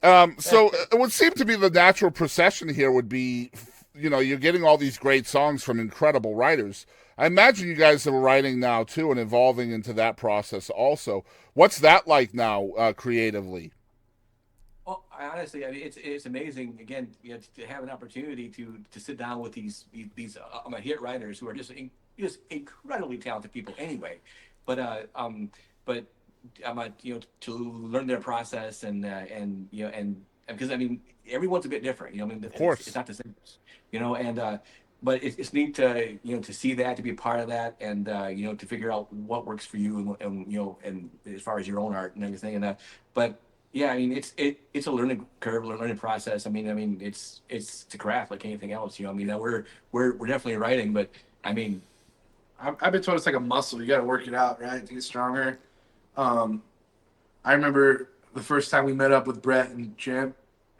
So it would seem to be the natural procession here would be, you're getting all these great songs from incredible writers. I imagine you guys are writing now too and evolving into that process also. What's that like now, creatively? Well, I mean, it's amazing again, to have an opportunity to sit down with these hit writers who are just incredibly talented people anyway, but but to learn their process and and because I mean everyone's a bit different, I mean Of it's course. not the same, and but it's neat to to see that, to be a part of that, and to figure out what works for you, and as far as your own art and everything, but yeah, I mean it's a learning curve, a learning process. I mean it's a craft like anything else. I mean we're definitely writing, but I mean I've been told it's like a muscle. You got to work it out, right, to get stronger. Um, I remember the first time we met up with Brett and Jim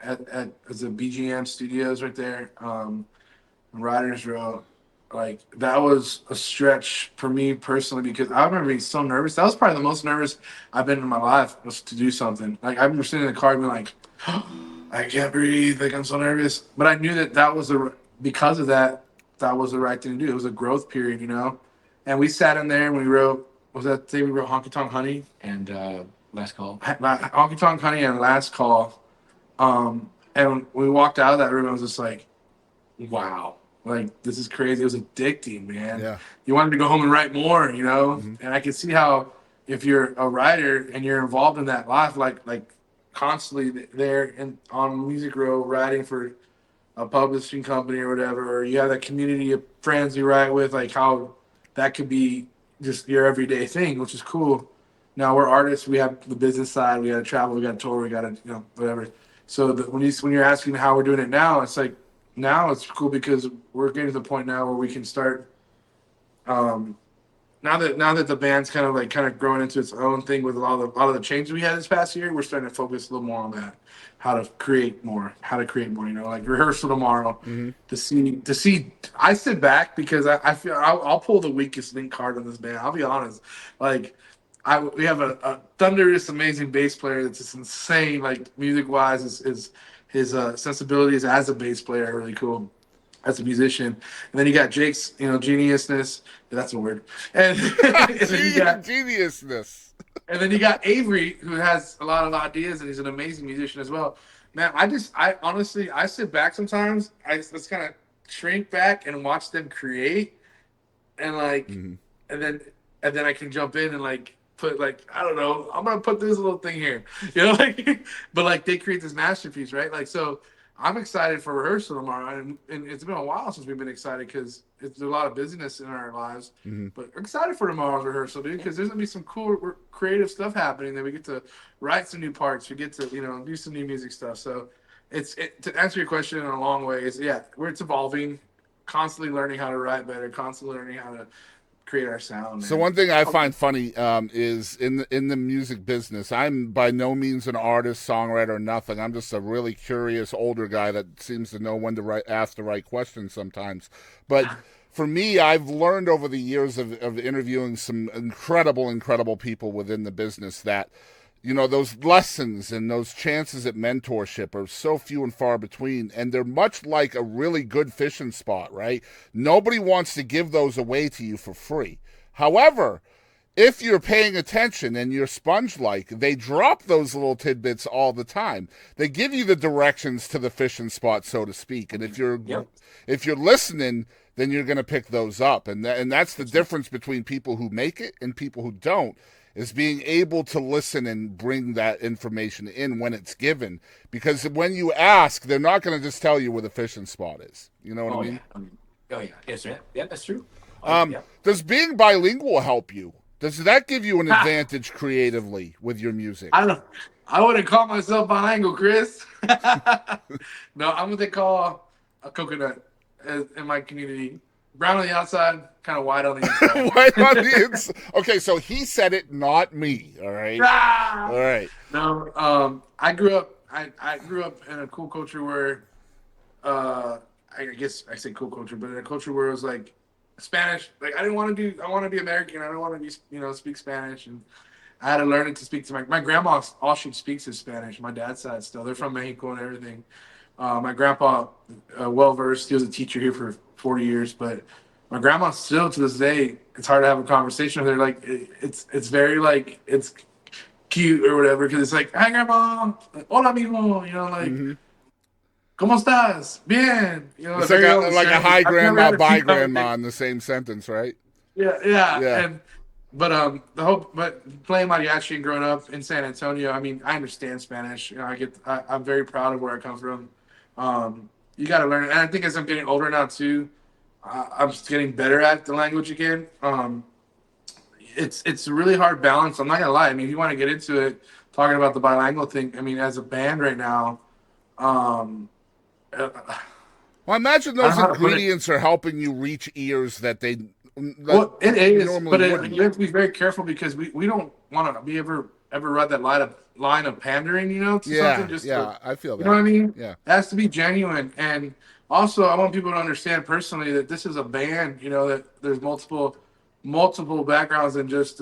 at the BGM Studios right there, Riders Row. Like that was a stretch for me personally because I remember being so nervous. That was probably the most nervous I've been in my life was to do something. Like I remember sitting in the car and being like, I can't breathe. Like I'm so nervous. But I knew that was because of that, that was the right thing to do. It was a growth period. And we sat in there and we wrote. Was that the day we wrote Honky Tonk Honey? and last call. Honky Tonk Honey and Last Call. And we walked out of that room. I was just like, wow, like this is crazy. It was addicting, man. Yeah. You wanted to go home and write more. Hmm. And I can see how if you're a writer and you're involved in that life, like constantly there and on Music Row writing for a publishing company or whatever, or you have that community of friends you write with, like how that could be just your everyday thing, which is cool. Now we're artists. We have the business side. We got to travel. We got to tour. We got to whatever. So when you're asking how we're doing it now, it's like now it's cool because we're getting to the point now where we can start. Um, now that the band's kind of growing into its own thing with a lot of the changes we had this past year, we're starting to focus a little more on that, how to create more. Like rehearsal tomorrow, Hmm. to see. I sit back because I feel I'll pull the weakest link card on this band. I'll be honest, like. We have a thunderous, amazing bass player that's just insane. Like music wise, his sensibilities as a bass player are really cool as a musician. And then you got Jake's, geniusness. That's a word. And and then you got Geniusness. and then you got Avery, who has a lot of ideas and he's an amazing musician as well. Man, I honestly, I sit back sometimes. I just kind of shrink back and watch them create, and like, Hmm. and then and then I can jump in and like put like I don't know, I'm gonna put this little thing here, like, but like they create this masterpiece, right? Like so, I'm excited for rehearsal tomorrow, and it's been a while since we've been excited because there's a lot of busyness in our lives, Hmm. but I'm excited for tomorrow's rehearsal, dude, because there's gonna be some cool creative stuff happening that we get to write some new parts, we get to do some new music stuff. So, to answer your question in a long way is yeah, where it's evolving, constantly learning how to write better, constantly learning how to create our sound, So man. one thing I find funny, is in the music business. I'm by no means an artist, songwriter, nothing. I'm just a really curious older guy that seems to know when to ask the right questions sometimes. But for me, I've learned over the years of interviewing some incredible people within the business that those lessons and those chances at mentorship are so few and far between, and they're much like a really good fishing spot, right? Nobody wants to give those away to you for free. However, if you're paying attention and you're sponge like, they drop those little tidbits all the time. They give you the directions to the fishing spot, so to speak. And Yep. if you're listening, then you're going to pick those up. And that's the difference between people who make it and people who don't, is being able to listen and bring that information in when it's given. Because when you ask, they're not going to just tell you where the fishing spot is. You know what I Oh mean? yeah. Oh yeah. Yes, sir. Yeah, that's true. Oh yeah. Yeah. Does being bilingual help you? Does that give you an advantage creatively with your music? I don't. I wouldn't call myself bilingual, Chris. No, I'm what they call a coconut in my community. Brown on the outside, kind of white on the inside. Right on the inside. Okay, so he said it, not me. All right, Ah! all right. No, I grew up. I grew up in a cool culture where, uh, I guess I say cool culture, but in a culture where it was like Spanish. Like I didn't want to do. I want to be American. I don't want to be speak Spanish, I had to learn it to speak to my grandma. All she speaks is Spanish. My dad's side still. They're from Mexico and everything. My grandpa, well versed. He was a teacher here for 40 years, but my grandma still to this day. It's hard to have a conversation with her. Like it's very like it's cute or whatever because it's like, hi grandma, hola mijo, you know, like Hmm. ¿Cómo estás? Bien. You know, It's very old like a Spanish. hi I've never grandma, had a bye few grandma conversations. in the same sentence, right? Yeah, yeah. Yeah. And but playing mariachi and growing up in San Antonio, I mean, I understand Spanish. You know, I'm very proud of where I come from. You got to learn it, and I think as I'm getting older now too, I'm just getting better at the language again. It's a really hard balance. I'm not gonna lie. I mean, if you want to get into it, talking about the bilingual thing. I mean, as a band right now, um, uh, Well, I imagine I don't those know how to put it. ingredients are helping you reach ears that Well, it you is, normally but wouldn't. you have to be very careful because we don't want to be ever read that line of pandering, you know, to something Yeah, just to, yeah, I feel you know what that. I mean? Yeah. It has to be genuine, and also I want people to understand personally that this is a band, you know, that there's multiple backgrounds than just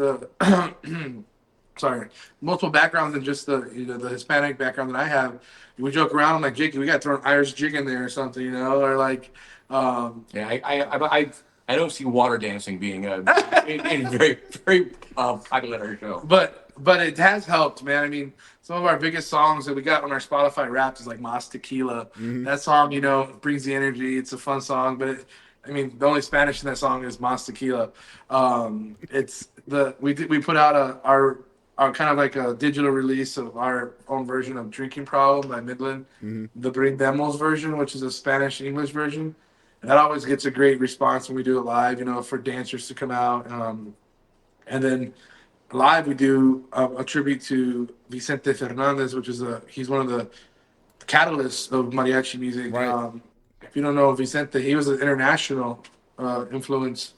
sorry, multiple backgrounds than just the Hispanic background that I have. We joke around, I'm like, Jakey, we got to throw an Irish jig in there or something, you know, or like. Yeah, I don't see water dancing being a very very popular show. But it has helped, man. I mean, some of our biggest songs that we got on our Spotify Wrapped is like Mas Tequila. Hmm. That song, you know, brings the energy. It's a fun song, but I mean, the only Spanish in that song is Mas Tequila. It's the we put out our kind of like a digital release of our own version of Drinking Problem by Midland, Hmm. the Brindemos version, which is a Spanish English version. And that always gets a great response when we do it live, you know, for dancers to come out. And then live we do a tribute to Vicente Fernandez, which is he's one of the catalysts of mariachi music. Right. If you don't know Vicente, he was an international influence.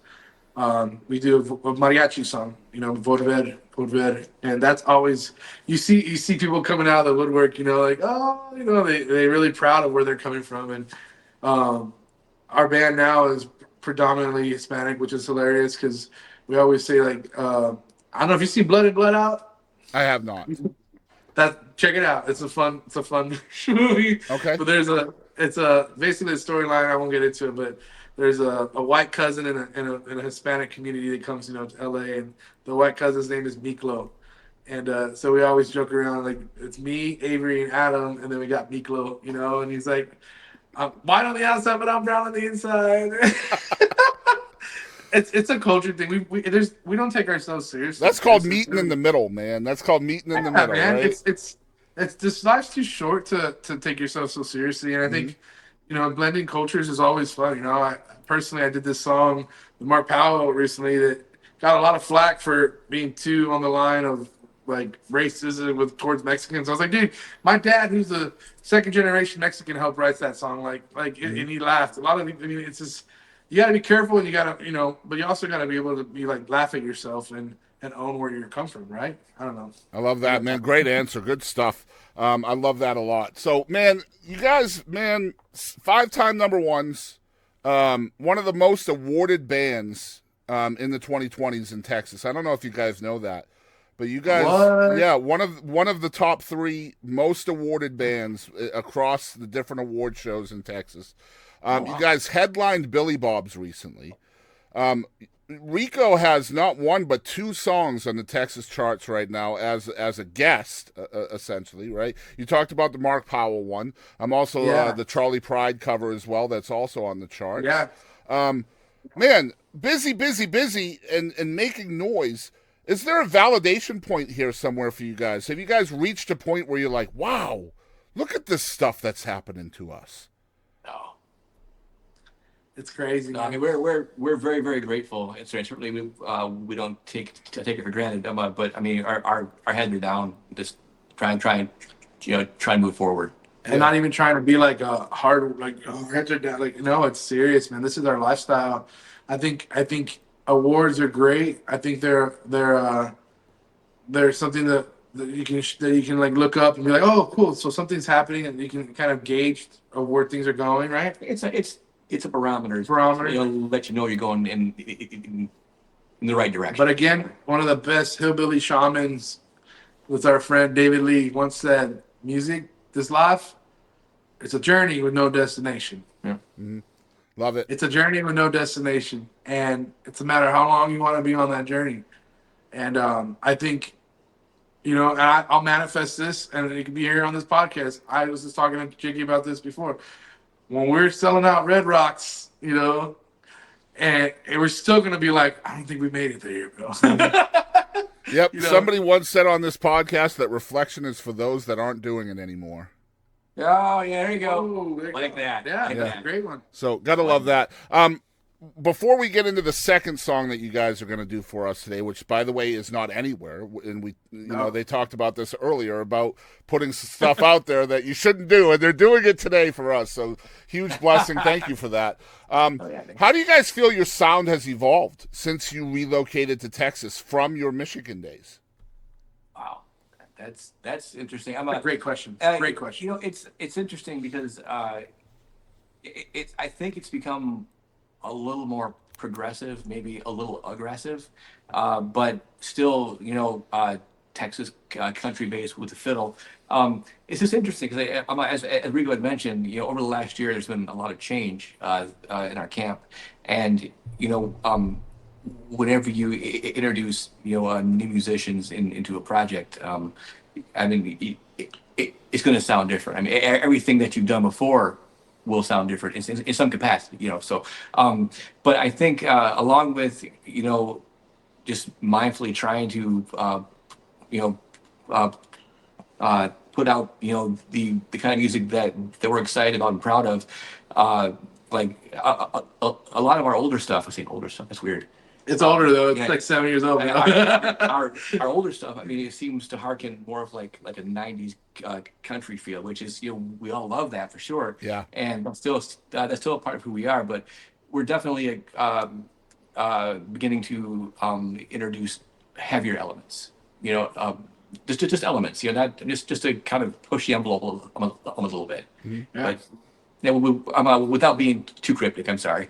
We do a mariachi song, you know, Volver, and that's always you see people coming out of the woodwork, you know, like oh, you know, they're really proud of where they're coming from, and um, our band now is predominantly Hispanic, which is hilarious because we always say like I don't know if you see Blood and Blood Out. I have not. That check it out. It's a fun movie. Okay. But it's a basically a storyline. I won't get into it, but there's a white cousin in a Hispanic community that comes to LA, and the white cousin's name is Miklo. And so we always joke around like it's me, Avery, and Adam, and then we got Miklo, you know, and he's like, I'm white on the outside, but I'm brown on the inside. It's a culture thing. We don't take ourselves seriously. That's called It's meeting in really the middle, man. That's called meeting in the yeah, middle, man. right? It's this life's too short to take yourself so seriously. And I Hmm. think, blending cultures is always fun. I personally I did this song with Mark Powell recently that got a lot of flack for being too on the line of like racism with towards Mexicans. I was like, dude, my dad, who's a second generation Mexican, helped write that song. Hmm. And he laughed. A lot of, I mean, it's just you got to be careful, and you got to, but you also got to be able to be like laugh at yourself and own where you come from, right? I don't know. I love I that, got man. that. Great answer. Good stuff. I love that a lot. So, man, you guys, man, 5-time number ones. One of the most awarded bands in the 2020s in Texas. I don't know if you guys know that, but you guys, What? yeah, one of the top 3 most awarded bands across the different award shows in Texas. Oh You wow. guys headlined Billy Bob's recently. Um, Rico has not one but 2 songs on the Texas charts right now as a guest, essentially. Right? You talked about the Mark Powell one. I'm also Yeah. the Charlie Pride cover as well. That's also on the charts. Yeah. Um, man, busy, busy, busy, and making noise. Is there a validation point here somewhere for you guys? Have you guys reached a point where you're like, wow, look at this stuff that's happening to us? No. It's crazy, No, I man. mean we're very very grateful, and certainly we don't take it for granted. But I mean our heads are down, just try and try and move forward. And Yeah. not even trying to be like a hard like oh, heads are down. Like no, it's serious, man. This is our lifestyle. I think awards are great. I think they're something that you can like look up and be like, oh, cool. So something's happening, and you can kind of gauge of where things are going, right? It's a barometer. Barometer. It'll let you know you're going in in the right direction. But again, one of the best hillbilly shamans with our friend David Lee once said, music, this life, it's a journey with no destination. Yeah. Mm-hmm. Love it. It's a journey with no destination. And it's a matter of how long you want to be on that journey. And I think, and I'll manifest this, and it can be here on this podcast. I was just talking to Jakey about this before. When we're selling out Red Rocks, and we're still going to be like, I don't think we made it there, bro. Yep. Somebody once said on this podcast that reflection is for those that aren't doing it anymore. Oh, yeah, there you go. Ooh, Like that. Yeah, Like that's that. a great one. So gotta love that. Before we get into the second song that you guys are going to do for us today, which by the way is not anywhere, and we, they talked about this earlier about putting stuff out there that you shouldn't do, and they're doing it today for us. So huge blessing. Thank you for that. How do you guys feel your sound has evolved since you relocated to Texas from your Michigan days? Wow, that's interesting. Great question. Great question. It's interesting because I think it's become a little more progressive, maybe a little aggressive, but still, Texas country based with the fiddle. It's just interesting because as Rico had mentioned, over the last year, there's been a lot of change in our camp, and whenever you introduce new musicians into a project, I mean, it's going to sound different. I mean, everything that you've done before will sound different in some capacity, So, but I think along with just mindfully trying to put out the kind of music that we're excited about and proud of, like a lot of our older stuff. I say older stuff. That's weird. It's older though. It's Yeah. like 7 years old. Our older stuff. I mean, it seems to harken more of like a '90s country feel, which is we all love that for sure. Yeah. And that's still a part of who we are, but we're definitely beginning to introduce heavier elements. Just elements. Not just to kind of push the envelope a little bit. Yeah. But yeah, without being too cryptic, I'm sorry.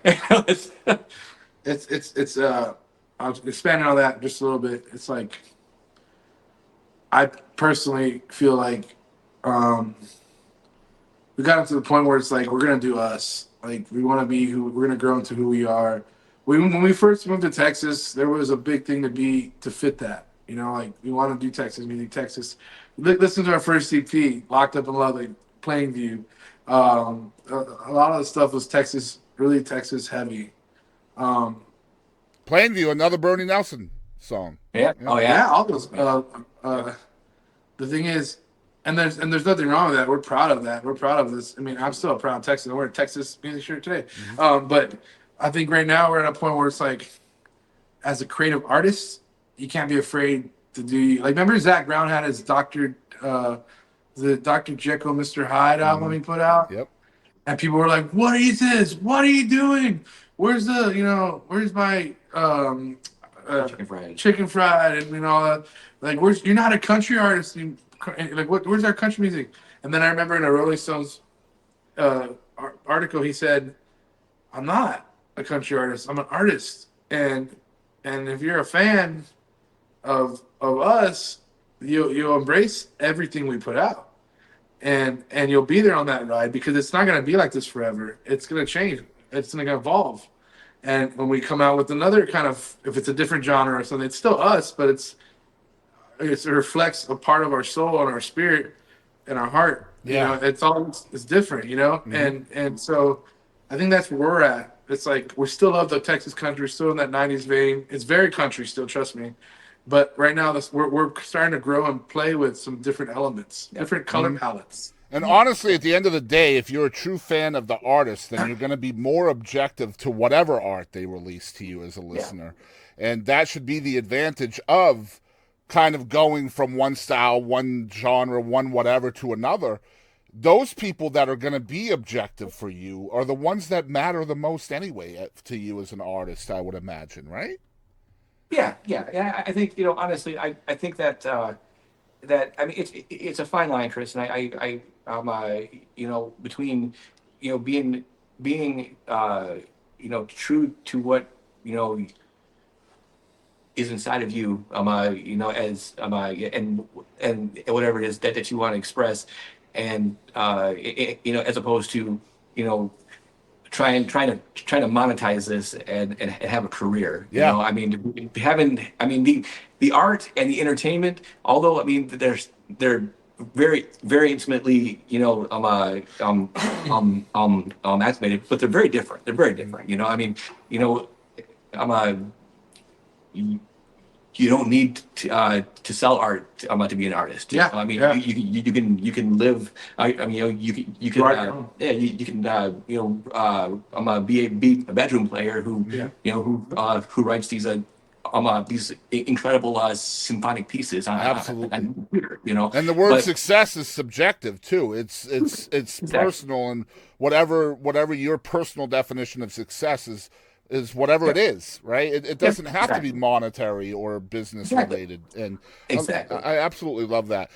It's I'll expand on that just a little bit. It's like I personally feel like we got to the point where it's like we're gonna do us. Like we want to be who we're gonna grow into who we are. When we first moved to Texas, there was a big thing to fit that. Like we want to do Texas music. Texas. Listen to our first EP, Locked Up in Love, like Plainview. A lot of the stuff was Texas, really Texas heavy. Plainview, another Bernie Nelson song. Yeah. Oh yeah. Yeah, all those. The thing is, and there's nothing wrong with that. We're proud of that. We're proud of this. I mean, I'm still a proud Texan. I wear a Texas music shirt today. But I think right now we're at a point where it's like, as a creative artist, you can't be afraid to do. Like, remember Zach Brown had his the Dr. Jekyll, Mr. Hyde album he put out. Yep. And people were like, "What is this? What are you doing? Where's where's my chicken fried and all that? Like, you're not a country artist. Where's our country music?" And then I remember in a Rolling Stones article, he said, "I'm not a country artist. I'm an artist. And if you're a fan of us, you'll embrace everything we put out. And you'll be there on that ride because it's not going to be like this forever. It's going to change. It's going to evolve. And when we come out with another kind of, if it's a different genre or something, it's still us, but it reflects a part of our soul and our spirit and our heart. Yeah. It's different, And so I think that's where we're at. It's like we still love the Texas country, still in that 90s vein. It's very country still, trust me. But right now, we're starting to grow and play with some different elements, different color palettes. And honestly, at the end of the day, if you're a true fan of the artist, then you're going to be more objective to whatever art they release to you as a listener. Yeah. And that should be the advantage of kind of going from one style, one genre, one whatever to another. Those people that are going to be objective for you are the ones that matter the most anyway to you as an artist, I would imagine, right? Yeah. I think honestly, I think that that I mean it's a fine line, Chris, and I between being true to what is inside of you, you know, as and whatever it is that you want to express, and you know, as opposed to, you know, trying to monetize this and have a career. You Yeah, know, I mean, having, I mean, the art and the entertainment, although I mean, they're very intimately, you know, activated, but they're very different. They're very different. You know, I mean, you know, I'm a you, you don't need to sell art to be an artist. Yeah, I mean, yeah. you can live. I mean, you know, you can Write your own. yeah, you can you know, I'm a be a bedroom player who, Yeah. you know, who writes these incredible symphonic pieces absolutely. on computer. You know, And the word but success is subjective too. It's exactly. personal, and whatever your personal definition of success is whatever it Yep. is, right? It Yep. doesn't have to be Exactly. monetary or business Exactly. related. And Exactly. I absolutely love that.